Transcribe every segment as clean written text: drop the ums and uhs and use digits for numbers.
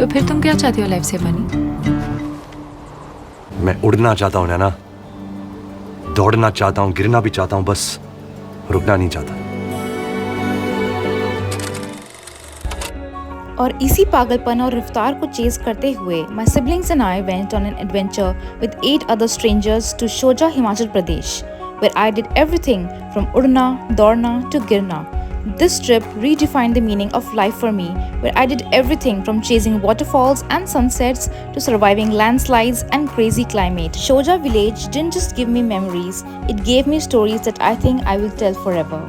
तो फिर तुम क्या चाहती हो लाइफ से बनी? मैं उड़ना चाहता हूँ नैना, दौड़ना चाहता हूँ, गिरना भी चाहता हूँ, बस रुकना नहीं चाहता। और इसी पागलपन और रफ्तार को चेज करते हुए my siblings and I went on an adventure with 8 other strangers to Shoja, Himachal Pradesh, where I did everything from udna, dorna to girna. This trip redefined the meaning of life for me, where I did everything from chasing waterfalls and sunsets to surviving landslides and crazy climate. Shoja village didn't just give me memories, it gave me stories that I think I will tell forever.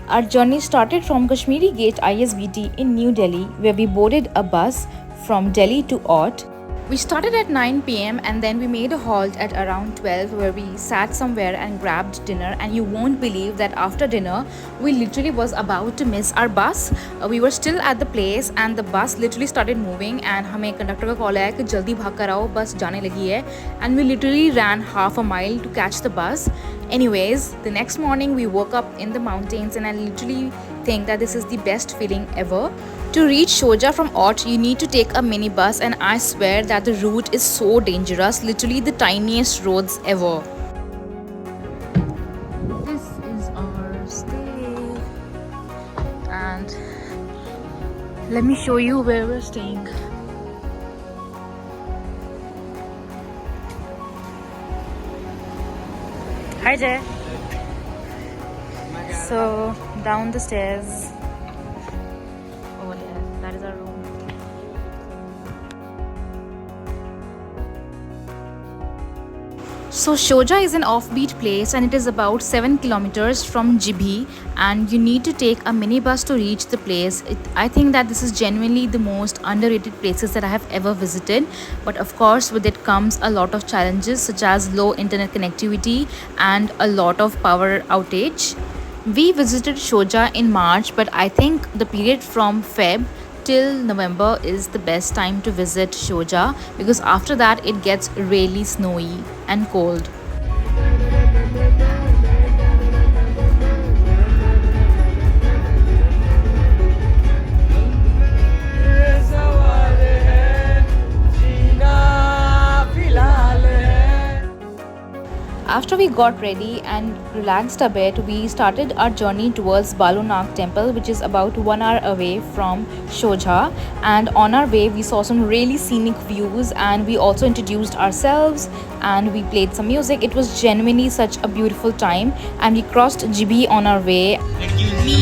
Our journey started from Kashmiri Gate ISBT in New Delhi, where we boarded a bus from Delhi to Ott. We started at 9 p.m. and then we made a halt at around 12, where we sat somewhere and grabbed dinner, and you won't believe that after dinner we literally was about to miss our bus. We were still at the place and the bus literally started moving and हमें conductor का call आया कि जल्दी भाग कर आओ, बस जाने लगी है, and we literally ran half a mile to catch the bus. Anyways, the next morning we woke up in the mountains and I literally think that this is the best feeling ever. To reach Shoja from Ott, you need to take a minibus, and I swear that the route is so dangerous, literally the tiniest roads ever. This is our stay, and let me show you where we're staying. Hi Jay. So down the stairs. Oh yeah, that is our room. So Shoja is an offbeat place and it is about 7 kilometers from Jibhi, and you need to take a minibus to reach the place. I think that this is genuinely the most underrated places that I have ever visited, but of course with it comes a lot of challenges such as low internet connectivity and a lot of power outage. We visited Shoja in March, but I think the period from Feb till November is the best time to visit Shoja, because after that it gets really snowy and cold. After we got ready and relaxed a bit, we started our journey towards Balunag temple, which is about 1 hour away from Shoja. And on our way, we saw some really scenic views, and we also introduced ourselves and we played some music. It was genuinely such a beautiful time, and we crossed Jibhi on our way. Me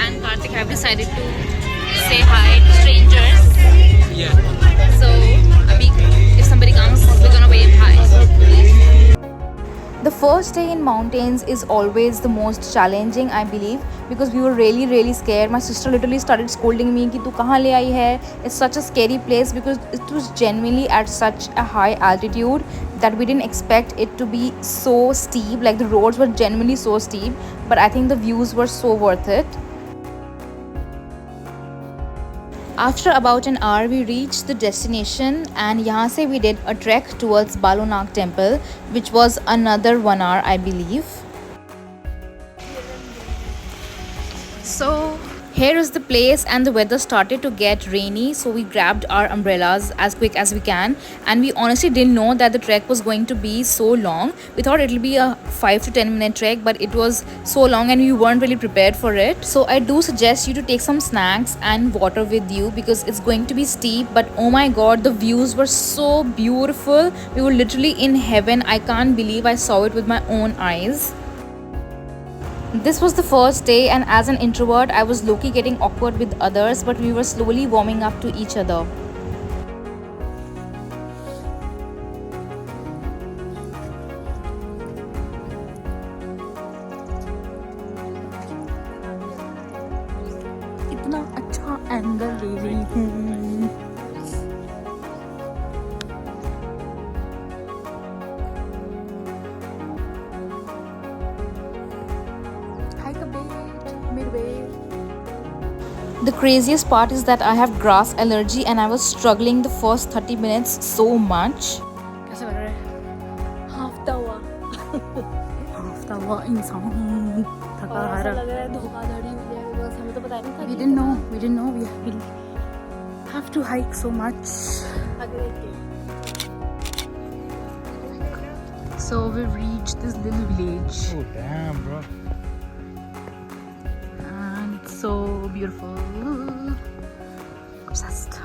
and Karthik have decided to say hi to strangers. Yeah. So, if somebody comes, we're gonna wave hi. The first day in mountains is always the most challenging, I believe, because we were really scared. My sister literally started scolding me कि तू कहाँ ले आई है? It's such a scary place because it was genuinely at such a high altitude that we didn't expect it to be so steep. Like the roads were genuinely so steep, but I think the views were so worth it. After about an hour, we reached the destination, and यहाँ से we did a trek towards Balunag temple, which was another 1 hour, I believe. So here is the place, and the weather started to get rainy, so we grabbed our umbrellas as quick as we can, and we honestly didn't know that the trek was going to be so long. We thought it'll be a 5 to 10 minute trek, but it was so long and we weren't really prepared for it. So I do suggest you to take some snacks and water with you, because it's going to be steep, but oh my god, the views were so beautiful. We were literally in heaven. I can't believe I saw it with my own eyes. This was the first day, and as an introvert, I was low-key getting awkward with others, but we were slowly warming up to each other. इतना अच्छा angle ले रही हूँ. The craziest part is that I have grass allergy, and I was struggling the first 30 minutes so much. कैसा लग रहा है? हाफता हुआ इंसान थका हारा लग रहा है. धोखाधड़ी हो जाएगा, बस हमें तो पता नहीं था. We didn't know we have to hike so much. So we reached this little village. Oh damn, bro. And it's so beautiful. Obsessed.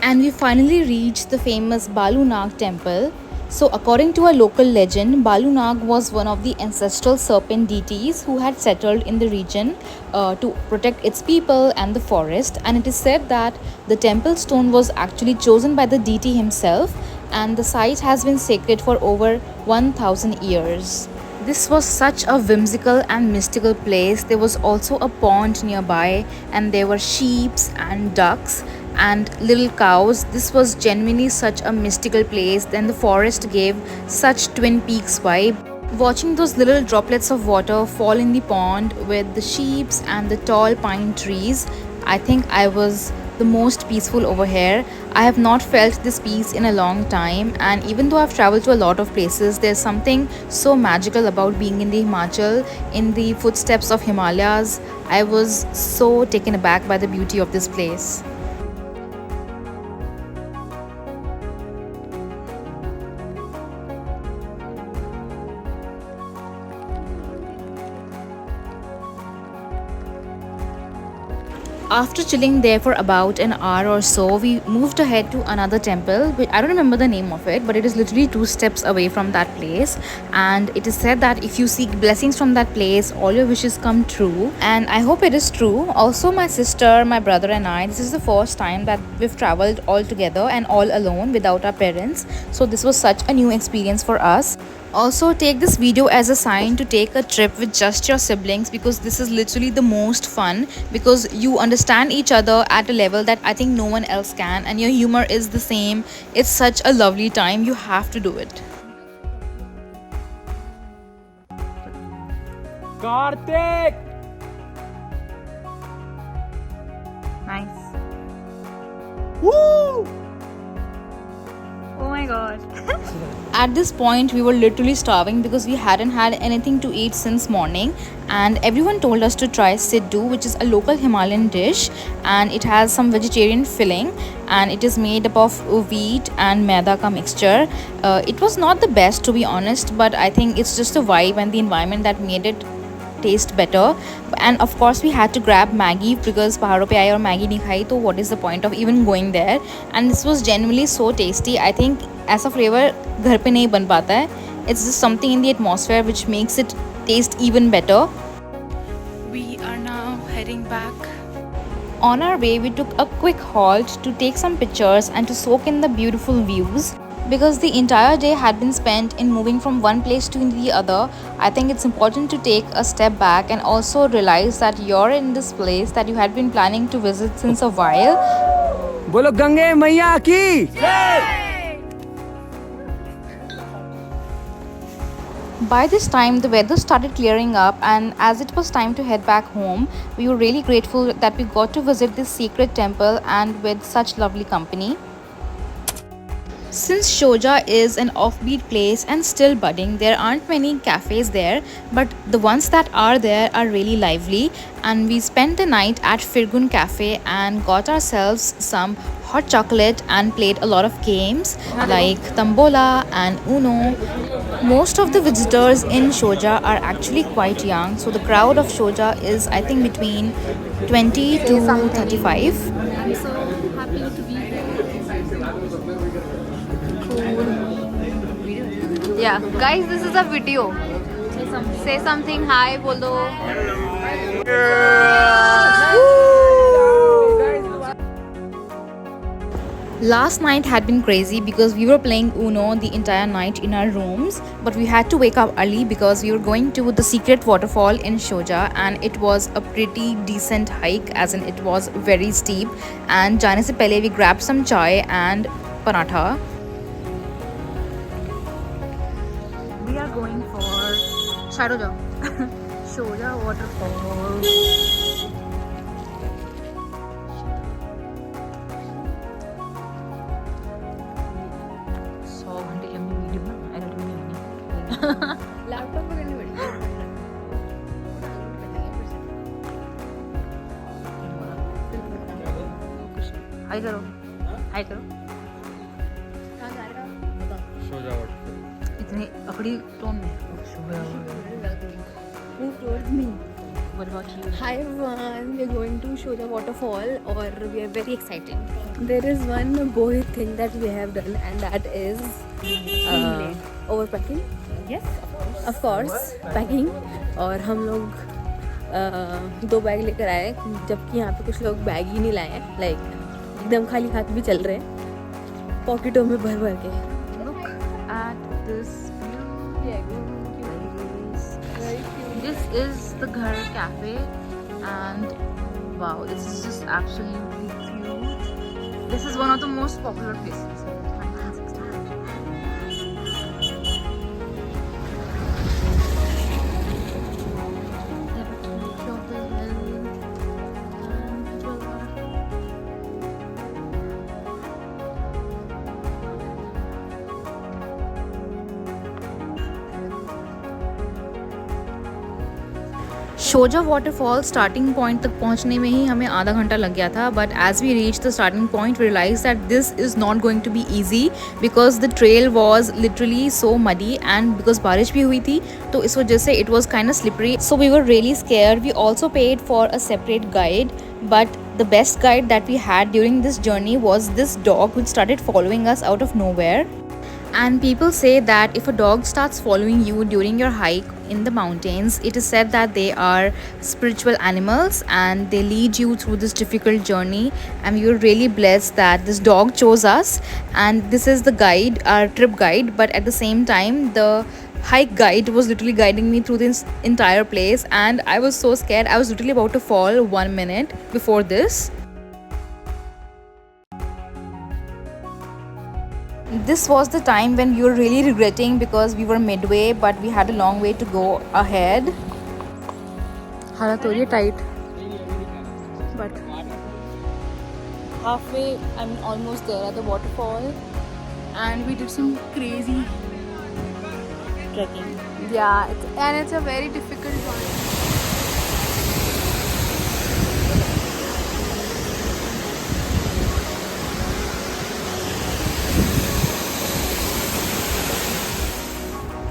And we finally reached the famous Balunag temple. So according to a local legend, Balunag was one of the ancestral serpent deities who had settled in the region to protect its people and the forest. And it is said that the temple stone was actually chosen by the deity himself, and the site has been sacred for over 1000 years. This was such a whimsical and mystical place. There was also a pond nearby, and there were sheep and ducks and little cows. This was genuinely such a mystical place. Then the forest gave such Twin Peaks vibe. Watching those little droplets of water fall in the pond with the sheep and the tall pine trees, I think I was the most peaceful over here. I have not felt this peace in a long time, and even though I've traveled to a lot of places, there's something so magical about being in the Himachal, in the footsteps of Himalayas. I was so taken aback by the beauty of this place. After chilling there for about an hour or so, we moved ahead to another temple. I don't remember the name of it, but it is literally 2 steps away from that place. And it is said that if you seek blessings from that place, all your wishes come true. And I hope it is true. Also, my sister, my brother and I, this is the first time that we've traveled all together and all alone without our parents. So this was such a new experience for us. Also, take this video as a sign to take a trip with just your siblings, because this is literally the most fun, because you understand each other at a level that I think no one else can, and your humor is the same. It's such a lovely time. You have to do it. Karthik! Nice. Woo! Oh my god. At this point, we were literally starving because we hadn't had anything to eat since morning, and everyone told us to try Sidu, which is a local Himalayan dish, and it has some vegetarian filling, and it is made up of wheat and maida ka mixture. It was not the best, to be honest, but I think it's just the vibe and the environment that made it taste better. And of course we had to grab Maggi, because pahadon pe aaye aur Maggi nahi khai, so what is the point of even going there? And this was genuinely so tasty. I think aisa flavor ghar pe nahi ban pata hai. It's just something in the atmosphere which makes it taste even better. We are now heading back. On our way, we took a quick halt to take some pictures and to soak in the beautiful views. Because the entire day had been spent in moving from one place to the other, I think it's important to take a step back and also realize that you're in this place that you had been planning to visit since a while. Bolo Gange Maiya ki! By this time, the weather started clearing up, and as it was time to head back home, we were really grateful that we got to visit this secret temple and with such lovely company. Since Shoja is an offbeat place and still budding, there aren't many cafes there, but the ones that are there are really lively. And we spent the night at Fergun cafe and got ourselves some hot chocolate and played a lot of games like Tambola and Uno. Most of the visitors in Shoja are actually quite young, so the crowd of Shoja is, I think, between 20 to 35. I'm so happy to be here. Yeah, guys, this is a video. Say something. Hi, bolo. Last night had been crazy because we were playing Uno the entire night in our rooms, but we had to wake up early because we were going to the secret waterfall in Shoja, and it was a pretty decent hike, as in it was very steep. And jaane se pehle we grabbed some chai and paratha. We are going for Shoja waterfall. हाय करो, हाय करो। Shoja waterfall. इतनी अकड़ी tone में। What about you? Hi everyone, we're going to Shoja waterfall or we are very excited. There is one boy thing that we have done and that is overpacking. Yes, Of course, packing. और हम लोग 2 bag लेकर आए जबकि यहाँ पे कुछ लोग बैग ही नहीं लाए हैं, लाइक एकदम खाली हाथ भी चल रहे हैं पॉकेटों में भर भर के। Look at this view. This is the Ghar Cafe and wow, this is just absolutely cute. This is one of the most popular places. Shoja waterfall starting point तक पहुंचने में ही हमें आधा घंटा लग गया था, but as we reach the starting point we realise that this is not going to be easy because the trail was literally so muddy and because बारिश भी हुई थी तो इस वजह से it was kind of slippery, so we were really scare. We also paid for a separate guide, but the best guide that we had during this journey was this dog which started following us out of nowhere. And people say that if a dog starts following you during your hike in the mountains, it is said that they are spiritual animals and they lead you through this difficult journey, and we were really blessed that this dog chose us and this is the guide, our trip guide, but at the same time the hike guide was literally guiding me through this entire place and I was so scared. I was literally about to fall 1 minute before this. This was the time when we were really regretting because we were midway but we had a long way to go ahead. हालत हो रही है tight, but halfway I'm almost there at the waterfall and we did some crazy trekking. Yeah, it's a very difficult one.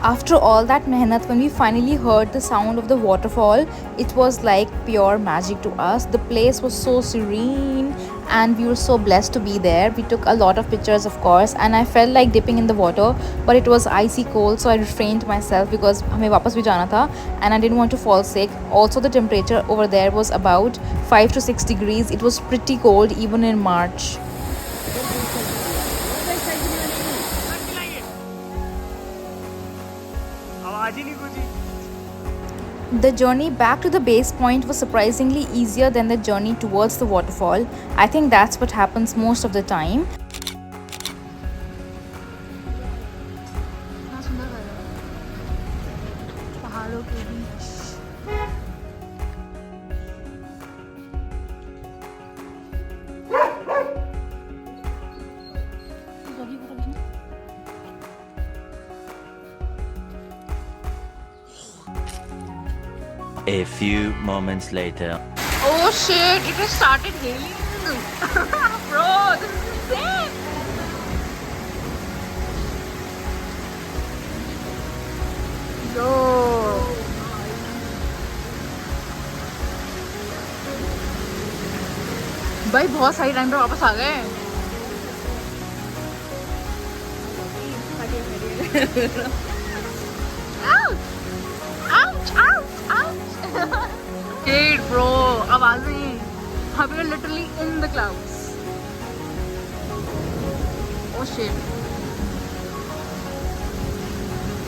After all that mehnat, when we finally heard the sound of the waterfall, it was like pure magic to us. The place was so serene and we were so blessed to be there. We took a lot of pictures of course and I felt like dipping in the water but it was icy cold, so I refrained myself because हमें वापस भी जाना था and I didn't want to fall sick. Also the temperature over there was about 5 to 6 degrees. It was pretty cold even in March. The journey back to the base point was surprisingly easier than the journey towards the waterfall. I think that's what happens most of the time. पहाड़ों के बीच A few moments later. Oh shit, it has started hailing. Bro, this is insane. Yo. भाई बहुत सही time पे वापस आ गए। Ouch! Ouch! Ouch! Shit, bro, आवाजें। हम लोग literally in the clouds. Oh shit.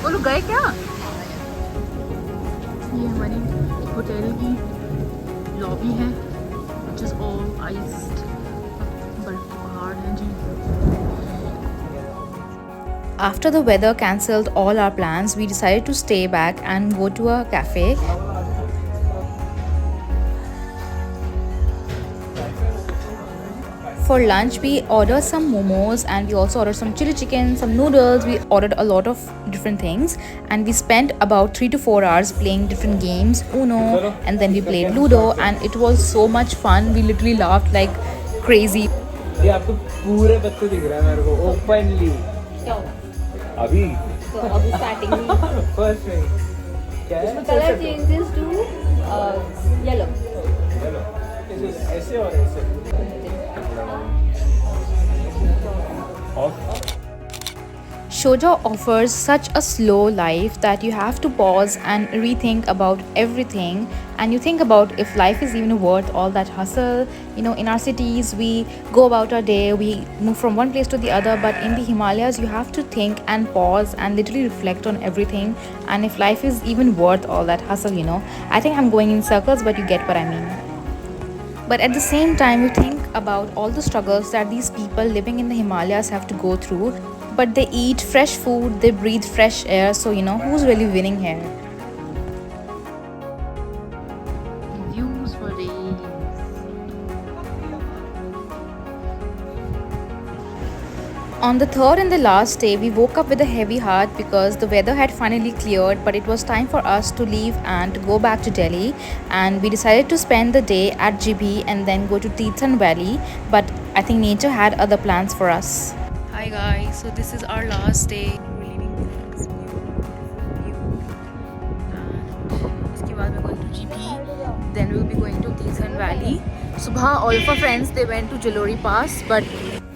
वो लोग गए क्या? ये हमारी होटल की लॉबी है, which is all iced. बर्फ पहाड़ है जी। After the weather cancelled all our plans, we decided to stay back and go to a cafe. For lunch, we ordered some momos and we also ordered some chili chicken, some noodles. We ordered a lot of different things and we spent about 3 to 4 hours playing different games, Uno, and then we played Ludo and it was so much fun. We literally laughed like crazy. ये आपको पूरे पत्ते दिख रहा है मेरे को openly क्या होगा अभी तो अभी स्टार्टिंग में फर्स्ट में क्या है कलर चेंजेस टू येलो चलो ऐसे और ऐसे of Shoja offers such a slow life that you have to pause and rethink about everything, and you think about if life is even worth all that hustle. You know, in our cities we go about our day, we move from one place to the other, but in the Himalayas you have to think and pause and literally reflect on everything, and if life is even worth all that hustle, you know. I think I'm going in circles, but you get what I mean. But at the same time, you think about all the struggles that these people living in the Himalayas have to go through. But they eat fresh food, they breathe fresh air, so you know, who's really winning here? Views for days. On the third and the last day, we woke up with a heavy heart because the weather had finally cleared, but it was time for us to leave and to go back to Delhi. And we decided to spend the day at Jibhi and then go to Tirthan Valley. But I think nature had other plans for us. Hi guys, so this is our last day. We're leaving this beautiful view. And इसके बाद we're going to Jibhi. Then we'll be going to Tirthan Valley. Subha, all of our friends, they went to Jalori Pass, but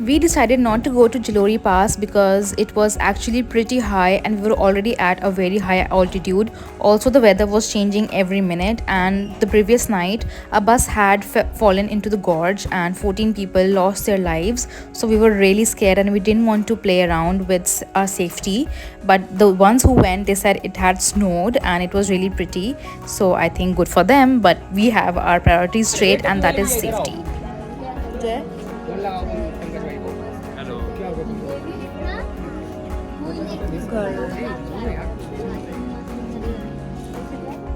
we decided not to go to Jalori Pass because it was actually pretty high and we were already at a very high altitude. Also, the weather was changing every minute, and the previous night a bus had fallen into the gorge and 14 people lost their lives. So we were really scared and we didn't want to play around with our safety. But the ones who went, they said it had snowed and it was really pretty. So I think good for them, but we have our priorities straight, and that is safety.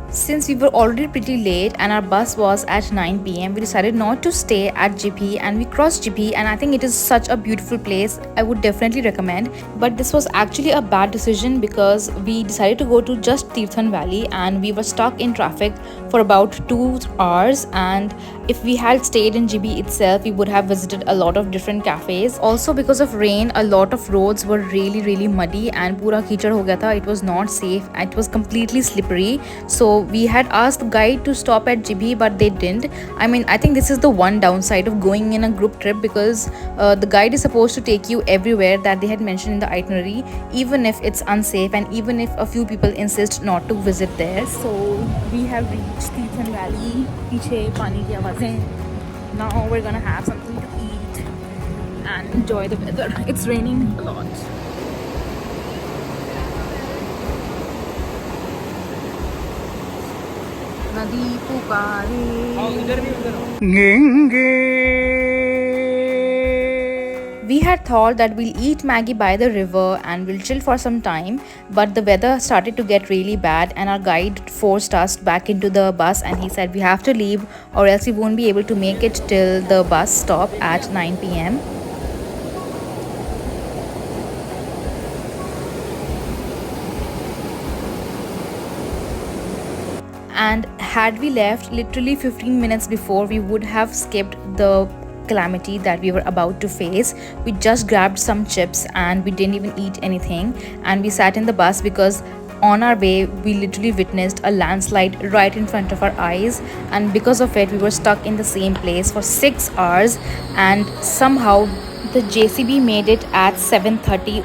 Since we were already pretty late and our bus was at 9 p.m, we decided not to stay at Jibhi and we crossed Jibhi, and I think it is such a beautiful place. I would definitely recommend. But this was actually a bad decision because we decided to go to just Tirthan Valley and we were stuck in traffic for about 2 hours, and if we had stayed in Jibhi itself, we would have visited a lot of different cafes. Also, because of rain, a lot of roads were really muddy and pura kichad ho gaya tha. It was not safe. It was completely slippery. So we had asked the guide to stop at Jibhi, but they didn't. I mean, I think this is the one downside of going in a group trip, because the guide is supposed to take you everywhere that they had mentioned in the itinerary, even if it's unsafe and even if a few people insist not to visit there. So we have reached Tirthan Valley. Piche pani ki aawazein. Now we're gonna have something to eat and enjoy the weather. It's raining a lot. Nadi We had thought that we'll eat Maggi by the river and we'll chill for some time, but the weather started to get really bad and our guide forced us back into the bus, and he said we have to leave or else we won't be able to make it till the bus stop at 9 p.m. And had we left literally 15 minutes before, we would have skipped the calamity that we were about to face. We just grabbed some chips and we didn't even eat anything, and we sat in the bus because on our way we literally witnessed a landslide right in front of our eyes, and because of it we were stuck in the same place for 6 hours. And somehow the JCB made it at 7:30.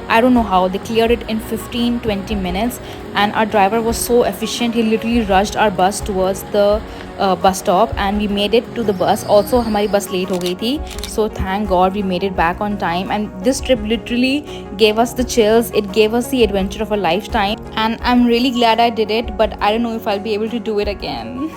I don't know how they cleared it in 15-20 minutes, and our driver was so efficient. He literally rushed our bus towards the bus stop and we made it to the bus. Also हमारी bus late हो गई थी, so thank God we made it back on time. And this trip literally gave us the chills. It gave us the adventure of a lifetime, and I'm really glad I did it, but I don't know if I'll be able to do it again.